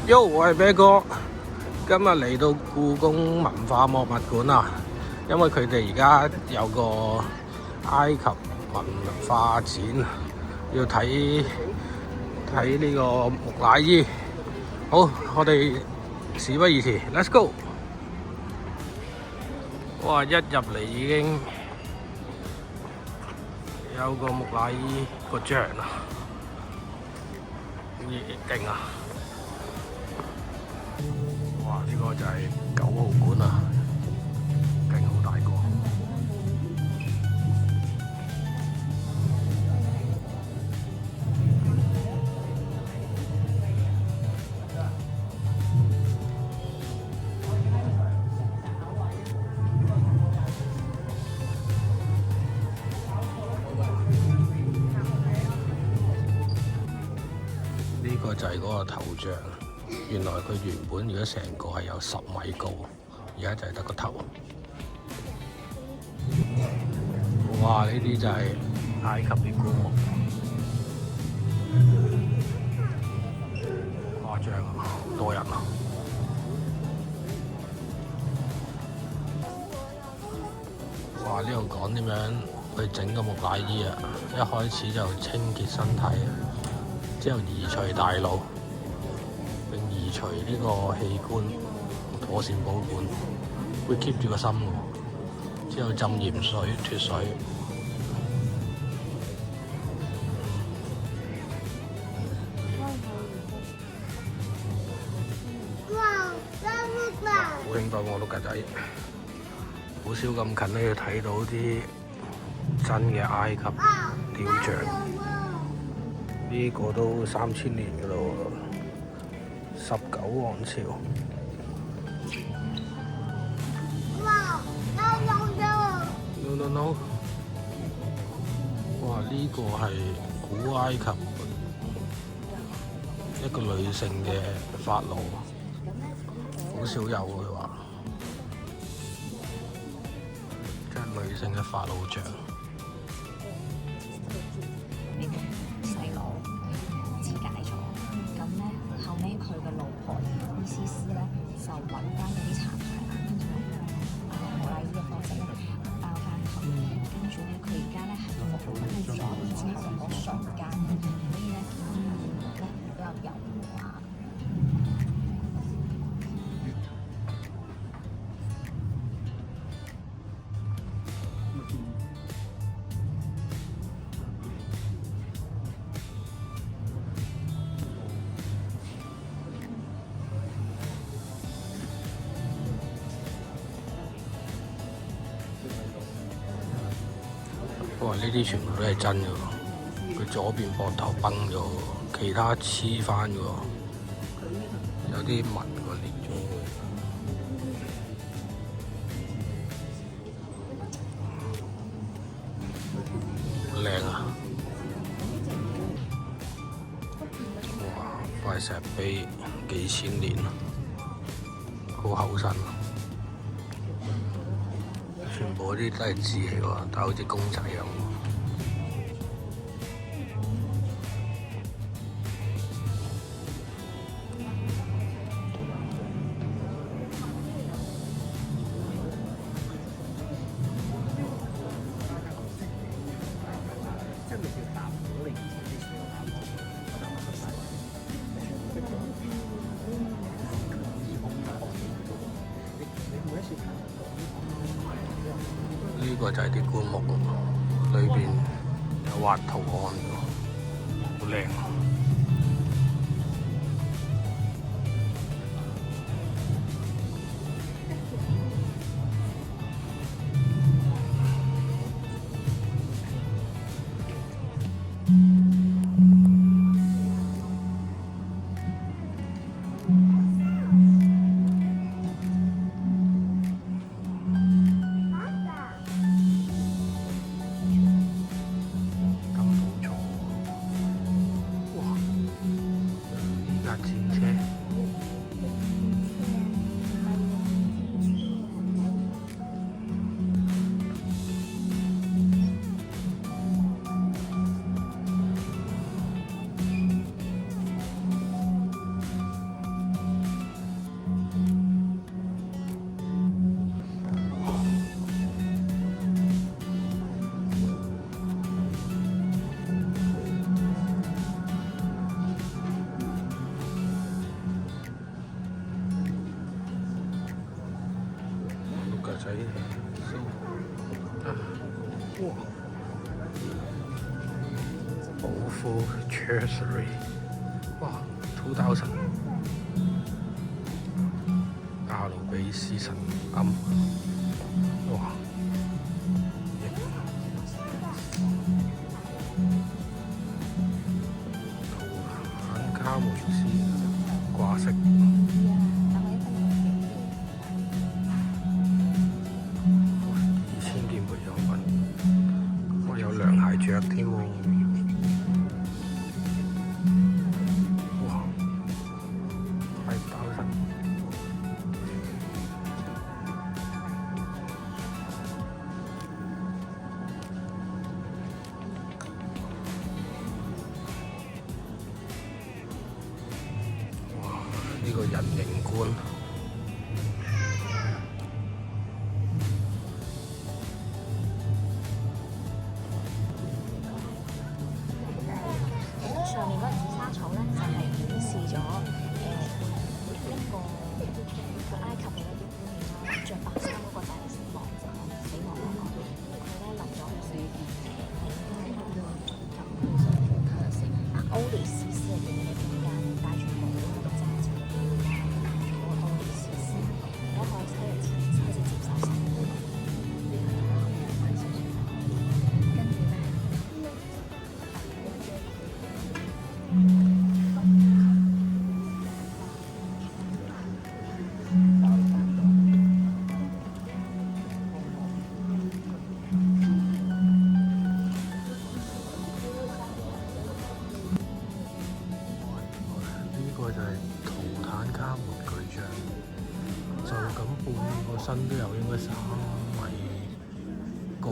Yo，我係啤哥，今日嚟到故宮文化博物館啊，因為佢哋而家有個埃及文化展，要睇呢個木乃伊。好，我哋事不宜遲 ，Let's go！ 哇，一入嚟已經有個木乃伊個像啊，勁啊！哇！呢個就係9號館啊，勁好大個。呢個就係嗰個頭像。原來佢原本如果成個係有10米高，而家就係得個頭。哇！呢啲就係埃及啲棺木，誇張啊！好多人啊！哇！呢度講點樣去整個木乃伊啊？一開始就清潔身體，之後移除大腦。並移除呢個器官，妥善保管，會 keep 住個心喎。之後浸鹽水脫水。好興奮喎，碌格仔，好少咁近咧，睇到啲真嘅埃及雕像。呢個都3000年㗎喇喎。19王朝。哇！ No！ 哇！呢個係古埃及一個女性嘅法老，好少有佢話，即係女性嘅法老像。就揾翻嗰啲殘骸啦，跟住木乃伊嘅方式咧包翻佢，跟住咧佢而家咧係復活咗之後嗰瞬間，所以咧比較柔滑。哇！呢啲全部都係真嘅喎，佢左邊膊頭崩咗，其他黐翻嘅喎，有啲紋個裂咗。靚啊！哇！塊石碑幾千年，好厚身啊！全部啲都係字嚟喎，但好似公仔咁。呢個就係啲棺木，裏邊有畫圖案嘅，好靚啊！ Beautiful Treasury， 哇，2000，阿魯比斯神龕，哇！圖坦卡門斯掛飾。2000件培養品，哇！有涼鞋着添喎。哇！5000。呢個人形棺，上面嗰個紫砂草咧，就係顯示咗一個埃及嘅一啲官員啦，着白衫嗰個就係亡者死亡嗰個，佢咧立咗去歐里斯斯嘅電影中間，戴住帽揸住嗰個歐里斯斯，然後開始接受審判，跟住咧。呢個就係圖坦卡門巨像，就咁半個身都有應該3米高。